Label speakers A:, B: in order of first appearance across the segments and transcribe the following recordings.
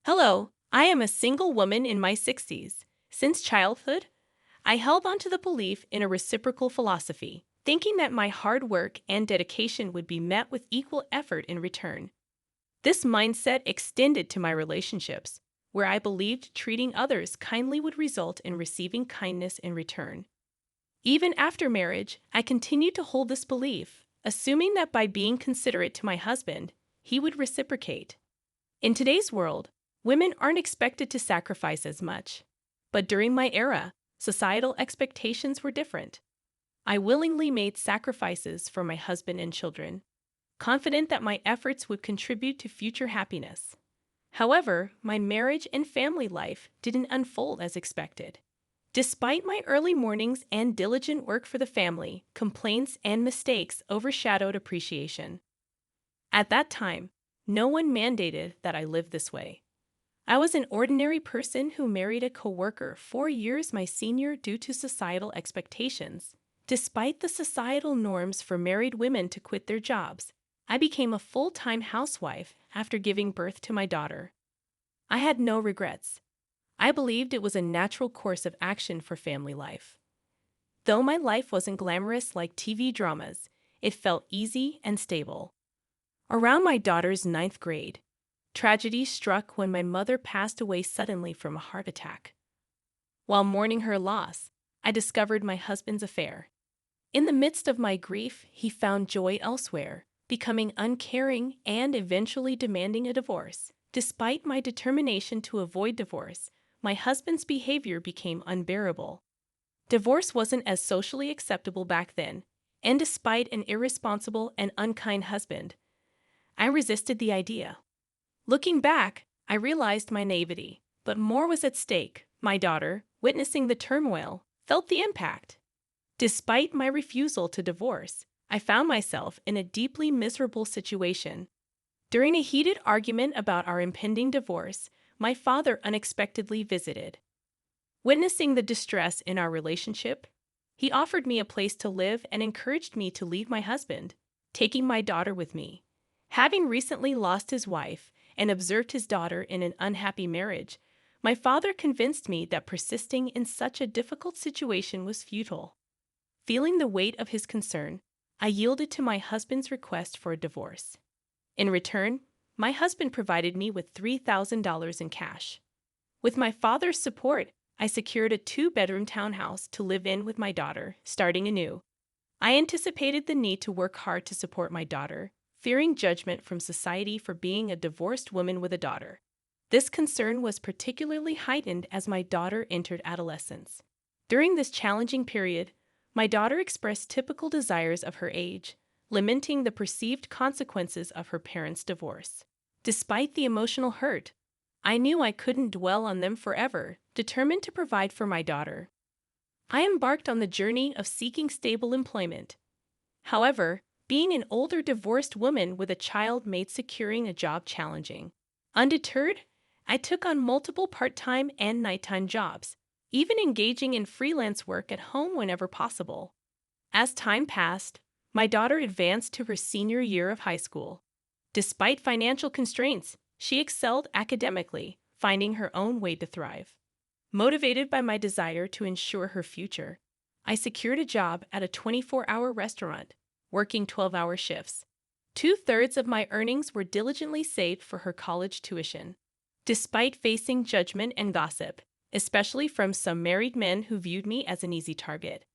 A: Hello, I am a single woman in my 60s. Since childhood, I held on to the belief in a reciprocal philosophy, thinking that my hard work and dedication would be met with equal effort in return. This mindset extended to my relationships, where I believed treating others kindly would result in receiving kindness in return. Even after marriage, I continued to hold this belief, assuming that by being considerate to my husband, he would reciprocate. In today's world, women aren't expected to sacrifice as much. But during my era, societal expectations were different. I willingly made sacrifices for my husband and children, confident that my efforts would contribute to future happiness. However, my marriage and family life didn't unfold as expected. Despite my early mornings and diligent work for the family, complaints and mistakes overshadowed appreciation. At that time, no one mandated that I live this way. I was an ordinary person who married a coworker 4 years my senior due to societal expectations. Despite the societal norms for married women to quit their jobs, I became a full-time housewife after giving birth to my daughter. I had no regrets. I believed it was a natural course of action for family life. Though my life wasn't glamorous like TV dramas, it felt easy and stable. Around my daughter's ninth grade, tragedy struck when my mother passed away suddenly from a heart attack. While mourning her loss, I discovered my husband's affair. In the midst of my grief, he found joy elsewhere, becoming uncaring and eventually demanding a divorce. Despite my determination to avoid divorce, my husband's behavior became unbearable. Divorce wasn't as socially acceptable back then, and despite an irresponsible and unkind husband, I resisted the idea. Looking back, I realized my naivety, but more was at stake. My daughter, witnessing the turmoil, felt the impact. Despite my refusal to divorce, I found myself in a deeply miserable situation. During a heated argument about our impending divorce, my father unexpectedly visited. Witnessing the distress in our relationship, he offered me a place to live and encouraged me to leave my husband, taking my daughter with me. Having recently lost his wife and observed his daughter in an unhappy marriage, my father convinced me that persisting in such a difficult situation was futile. Feeling the weight of his concern, I yielded to my husband's request for a divorce. In return, my husband provided me with $3,000 in cash. With my father's support, I secured a 2-bedroom townhouse to live in with my daughter, starting anew. I anticipated the need to work hard to support my daughter, fearing judgment from society for being a divorced woman with a daughter. This concern was particularly heightened as my daughter entered adolescence. During this challenging period, my daughter expressed typical desires of her age, lamenting the perceived consequences of her parents' divorce. Despite the emotional hurt, I knew I couldn't dwell on them forever, determined to provide for my daughter. I embarked on the journey of seeking stable employment. However, being an older divorced woman with a child made securing a job challenging. Undeterred, I took on multiple part-time and nighttime jobs, even engaging in freelance work at home whenever possible. As time passed, my daughter advanced to her senior year of high school. Despite financial constraints, she excelled academically, finding her own way to thrive. Motivated by my desire to ensure her future, I secured a job at a 24-hour restaurant, working 12-hour shifts. 2/3 of my earnings were diligently saved for her college tuition. Despite facing judgment and gossip, especially from some married men who viewed me as an easy target,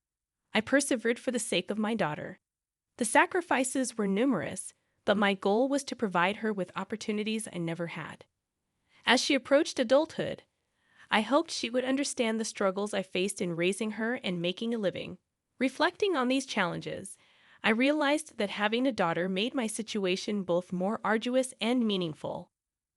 A: I persevered for the sake of my daughter. The sacrifices were numerous, but my goal was to provide her with opportunities I never had. As she approached adulthood, I hoped she would understand the struggles I faced in raising her and making a living. Reflecting on these challenges, I realized that having a daughter made my situation both more arduous and meaningful.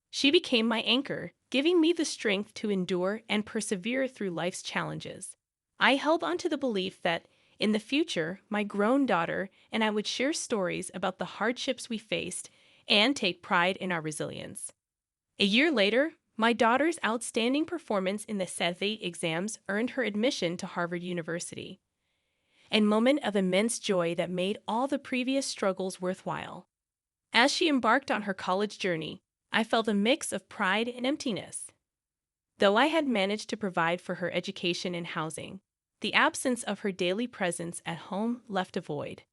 A: She became my anchor, giving me the strength to endure and persevere through life's challenges. I held on to the belief that, in the future, my grown daughter and I would share stories about the hardships we faced and take pride in our resilience. A year later, my daughter's outstanding performance in the SAT exams earned her admission to Harvard University, a moment of immense joy that made all the previous struggles worthwhile. As she embarked on her college journey, I felt a mix of pride and emptiness. Though I had managed to provide for her education and housing, the absence of her daily presence at home left a void.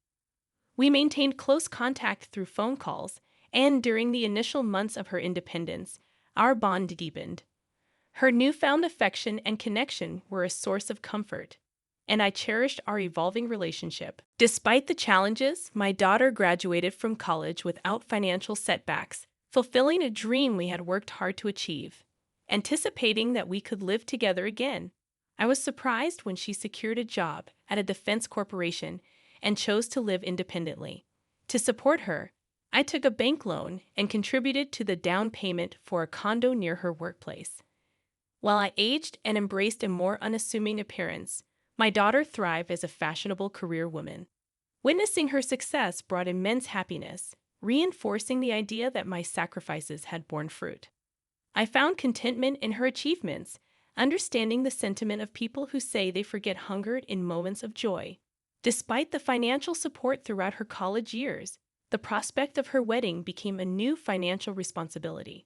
A: We maintained close contact through phone calls, and during the initial months of her independence, our bond deepened. Her newfound affection and connection were a source of comfort, and I cherished our evolving relationship. Despite the challenges, my daughter graduated from college without financial setbacks, fulfilling a dream we had worked hard to achieve. Anticipating that we could live together again, I was surprised when she secured a job at a defense corporation and chose to live independently. To support her, I took a bank loan and contributed to the down payment for a condo near her workplace. While I aged and embraced a more unassuming appearance, my daughter thrived as a fashionable career woman. Witnessing her success brought immense happiness, reinforcing the idea that my sacrifices had borne fruit. I found contentment in her achievements, understanding the sentiment of people who say they forget hunger in moments of joy. Despite the financial support throughout her college years, the prospect of her wedding became a new financial responsibility.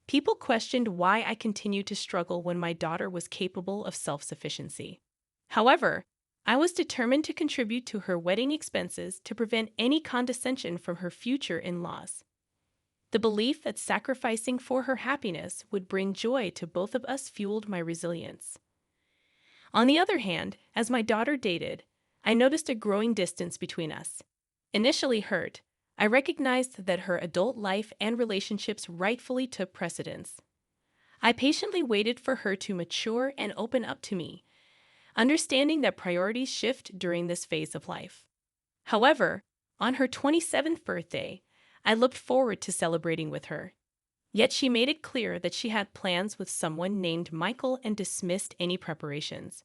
A: People questioned why I continued to struggle when my daughter was capable of self-sufficiency. However, I was determined to contribute to her wedding expenses to prevent any condescension from her future in-laws. The belief that sacrificing for her happiness would bring joy to both of us fueled my resilience. On the other hand, as my daughter dated, I noticed a growing distance between us. Initially hurt, I recognized that her adult life and relationships rightfully took precedence. I patiently waited for her to mature and open up to me, understanding that priorities shift during this phase of life. However, on her 27th birthday, I looked forward to celebrating with her. Yet she made it clear that she had plans with someone named Michael and dismissed any preparations.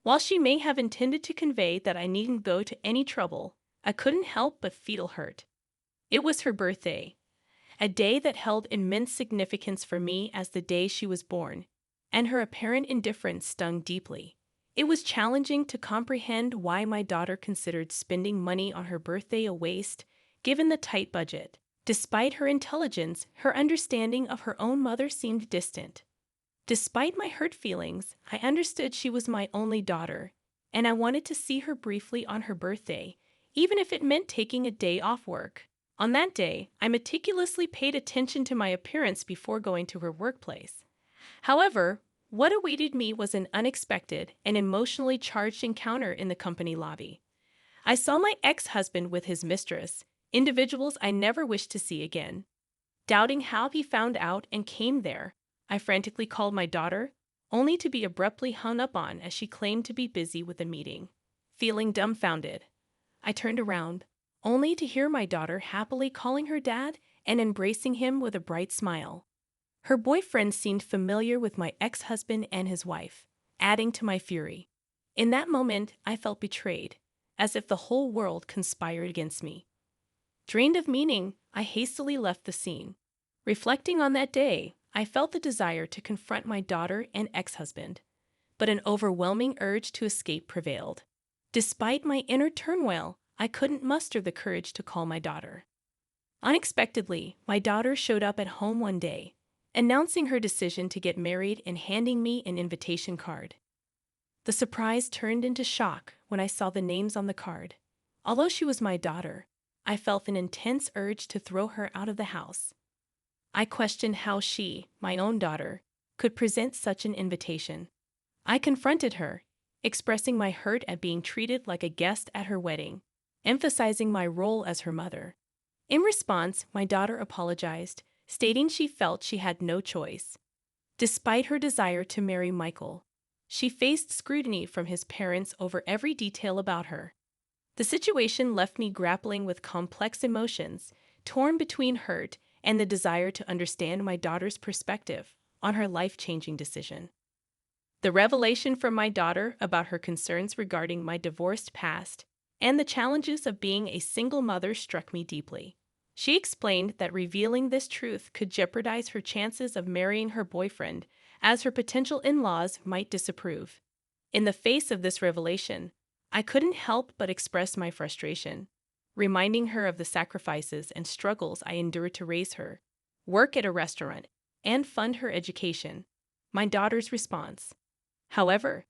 A: While she may have intended to convey that I needn't go to any trouble, I couldn't help but feel hurt. It was her birthday, a day that held immense significance for me as the day she was born, and her apparent indifference stung deeply. It was challenging to comprehend why my daughter considered spending money on her birthday a waste, given the tight budget. Despite her intelligence, her understanding of her own mother seemed distant. Despite my hurt feelings, I understood she was my only daughter, and I wanted to see her briefly on her birthday, even if it meant taking a day off work. On that day, I meticulously paid attention to my appearance before going to her workplace. However, what awaited me was an unexpected and emotionally charged encounter in the company lobby. I saw my ex-husband with his mistress, individuals I never wished to see again. Doubting how he found out and came there, I frantically called my daughter, only to be abruptly hung up on as she claimed to be busy with a meeting. Feeling dumbfounded, I turned around, only to hear my daughter happily calling her dad and embracing him with a bright smile. Her boyfriend seemed familiar with my ex-husband and his wife, adding to my fury. In that moment, I felt betrayed, as if the whole world conspired against me. Drained of meaning, I hastily left the scene. Reflecting on that day, I felt the desire to confront my daughter and ex-husband, but an overwhelming urge to escape prevailed. Despite my inner turmoil, I couldn't muster the courage to call my daughter. Unexpectedly, my daughter showed up at home one day, announcing her decision to get married and handing me an invitation card. The surprise turned into shock when I saw the names on the card. Although she was my daughter, I felt an intense urge to throw her out of the house. I questioned how she, my own daughter, could present such an invitation. I confronted her, expressing my hurt at being treated like a guest at her wedding, emphasizing my role as her mother. In response, my daughter apologized, stating she felt she had no choice. Despite her desire to marry Michael, she faced scrutiny from his parents over every detail about her. The situation left me grappling with complex emotions, torn between hurt and the desire to understand my daughter's perspective on her life-changing decision. The revelation from my daughter about her concerns regarding my divorced past and the challenges of being a single mother struck me deeply. She explained that revealing this truth could jeopardize her chances of marrying her boyfriend, as her potential in-laws might disapprove. In the face of this revelation, I couldn't help but express my frustration, reminding her of the sacrifices and struggles I endured to raise her. work at a restaurant, and fund her education. My daughter's response. However,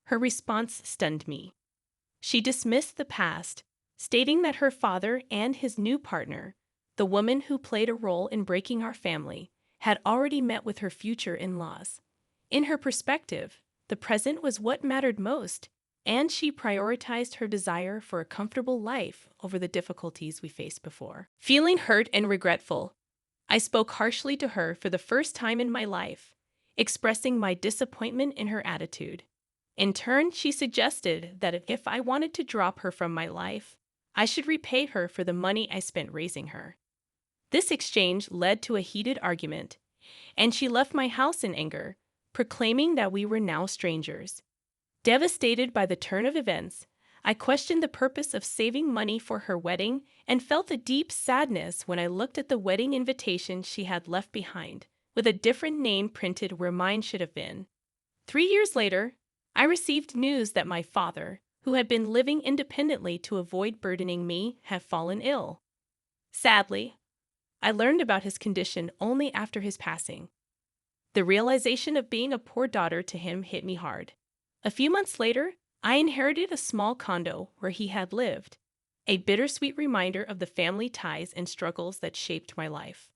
A: her response stunned me. She dismissed the past, stating that her father and his new partner, the woman who played a role in breaking our family, had already met with her future in-laws. In her perspective, the present was what mattered most, and she prioritized her desire for a comfortable life over the difficulties we faced before. Feeling hurt and regretful, I spoke harshly to her for the first time in my life, expressing my disappointment in her attitude. In turn, she suggested that if I wanted to drop her from my life, I should repay her for the money I spent raising her. This exchange led to a heated argument, and she left my house in anger, proclaiming that we were now strangers. Devastated by the turn of events, I questioned the purpose of saving money for her wedding and felt a deep sadness when I looked at the wedding invitation she had left behind, with a different name printed where mine should have been. 3 years later, I received news that my father, who had been living independently to avoid burdening me, had fallen ill. Sadly, I learned about his condition only after his passing. The realization of being a poor daughter to him hit me hard. A few months later, I inherited a small condo where he had lived, a bittersweet reminder of the family ties and struggles that shaped my life.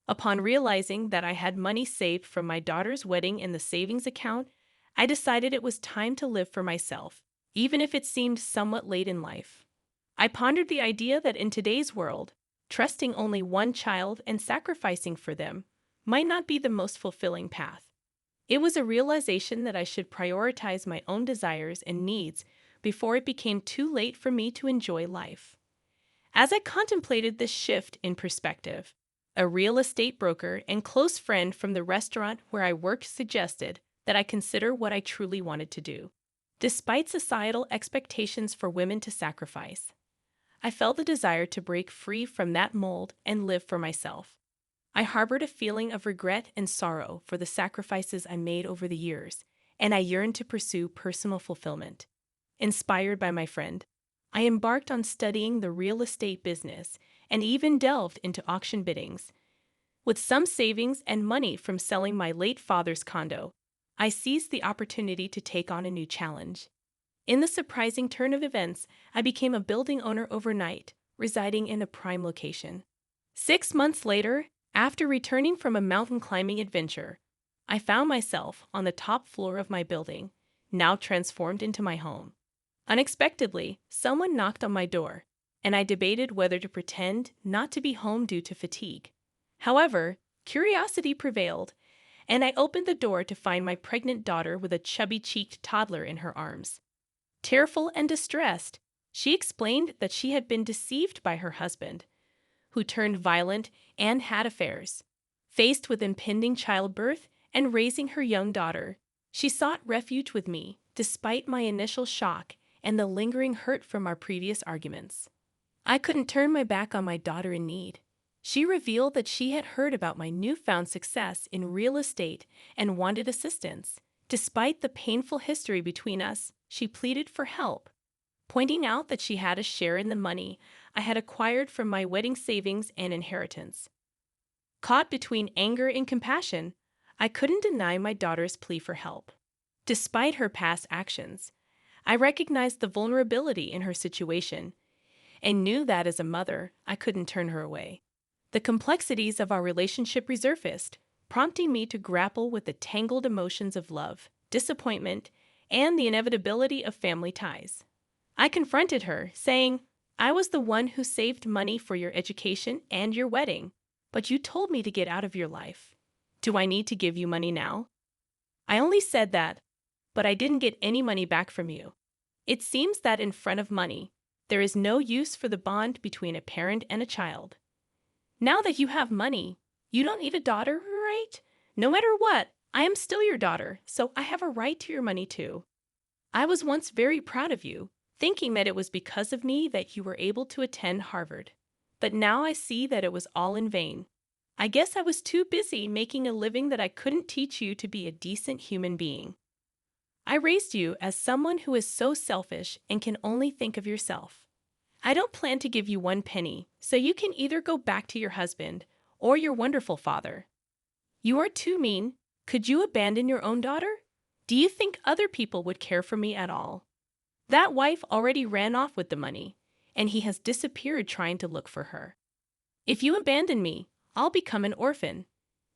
A: Upon realizing that I had money saved from my daughter's wedding in the savings account, I decided it was time to live for myself, even if it seemed somewhat late in life. I pondered the idea that in today's world, trusting only one child and sacrificing for them might not be the most fulfilling path. It was a realization that I should prioritize my own desires and needs before it became too late for me to enjoy life. As I contemplated this shift in perspective, a real estate broker and close friend from the restaurant where I worked suggested that I consider what I truly wanted to do. Despite societal expectations for women to sacrifice, I felt the desire to break free from that mold and live for myself. I harbored a feeling of regret and sorrow for the sacrifices I made over the years, and I yearned to pursue personal fulfillment. Inspired by my friend, I embarked on studying the real estate business and even delved into auction biddings. With some savings and money from selling my late father's condo, I seized the opportunity to take on a new challenge. In the surprising turn of events, I became a building owner overnight, residing in a prime location. 6 months later, after returning from a mountain climbing adventure, I found myself on the top floor of my building, now transformed into my home. Unexpectedly, someone knocked on my door, and I debated whether to pretend not to be home due to fatigue. However, curiosity prevailed, and I opened the door to find my pregnant daughter with a chubby-cheeked toddler in her arms. Tearful and distressed, she explained that she had been deceived by her husband, who turned violent and had affairs. Faced with impending childbirth and raising her young daughter, she sought refuge with me, despite my initial shock and the lingering hurt from our previous arguments. I couldn't turn my back on my daughter in need. She revealed that she had heard about my newfound success in real estate and wanted assistance. Despite the painful history between us, she pleaded for help, pointing out that she had a share in the money I had acquired from my wedding savings and inheritance. Caught between anger and compassion, I couldn't deny my daughter's plea for help. Despite her past actions, I recognized the vulnerability in her situation and knew that as a mother, I couldn't turn her away. The complexities of our relationship resurfaced, prompting me to grapple with the tangled emotions of love, disappointment, and the inevitability of family ties. I confronted her, saying, "I was the one who saved money for your education and your wedding, but you told me to get out of your life. Do I need to give you money now?" I only said that, but I didn't get any money back from you. It seems that in front of money, there is no use for the bond between a parent and a child. Now that you have money, you don't need a daughter, right? No matter what, I am still your daughter, so I have a right to your money too. I was once very proud of you, thinking that it was because of me that you were able to attend Harvard. But now I see that it was all in vain. I guess I was too busy making a living that I couldn't teach you to be a decent human being. I raised you as someone who is so selfish and can only think of yourself. I don't plan to give you one penny, so you can either go back to your husband or your wonderful father. You are too mean. Could you abandon your own daughter? Do you think other people would care for me at all? That wife already ran off with the money, and he has disappeared trying to look for her. If you abandon me, I'll become an orphan.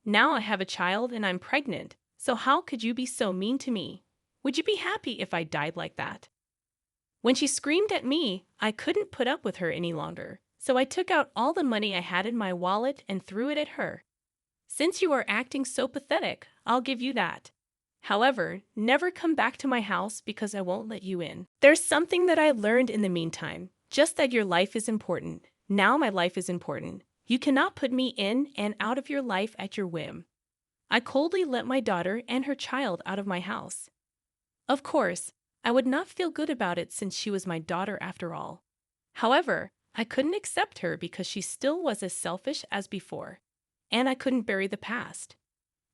A: Now I have a child and I'm pregnant, so how could you be so mean to me? Would you be happy if I died like that? When she screamed at me, I couldn't put up with her any longer, so I took out all the money I had in my wallet and threw it at her. Since you are acting so pathetic, I'll give you that. However, never come back to my house because I won't let you in. There's something that I learned in the meantime, just that your life is important. Now my life is important. You cannot put me in and out of your life at your whim. I coldly let my daughter and her child out of my house. Of course, I would not feel good about it since she was my daughter after all. However, I couldn't accept her because she still was as selfish as before, and I couldn't bury the past.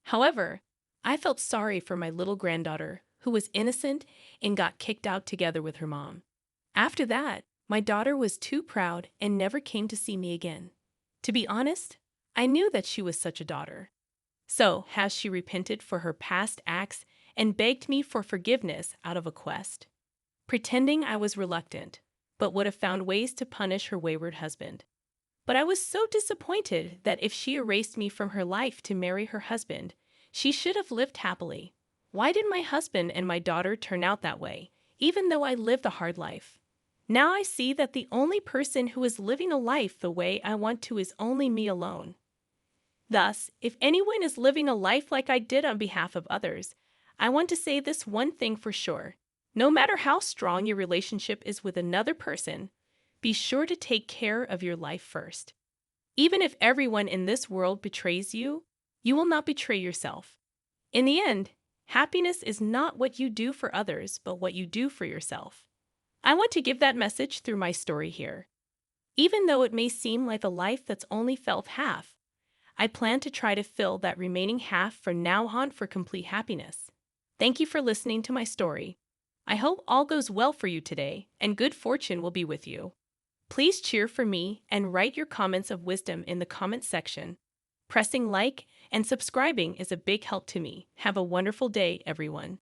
A: However, I felt sorry for my little granddaughter, who was innocent and got kicked out together with her mom. After that, my daughter was too proud and never came to see me again. To be honest, I knew that she was such a daughter. So, has she repented for her past acts and begged me for forgiveness out of a quest? Pretending I was reluctant, but would have found ways to punish her wayward husband. But I was so disappointed that if she erased me from her life to marry her husband, she should have lived happily. Why did my husband and my daughter turn out that way, even though I lived a hard life? Now I see that the only person who is living a life the way I want to is only me alone. Thus, if anyone is living a life like I did on behalf of others, I want to say this one thing for sure. No matter how strong your relationship is with another person, be sure to take care of your life first. Even if everyone in this world betrays you, you will not betray yourself. In the end, happiness is not what you do for others, but what you do for yourself. I want to give that message through my story here. Even though it may seem like a life that's only felt half, I plan to try to fill that remaining half from now on for complete happiness. Thank you for listening to my story. I hope all goes well for you today, and good fortune will be with you. Please cheer for me and write your comments of wisdom in the comment section. Pressing like and subscribing is a big help to me. Have a wonderful day, everyone.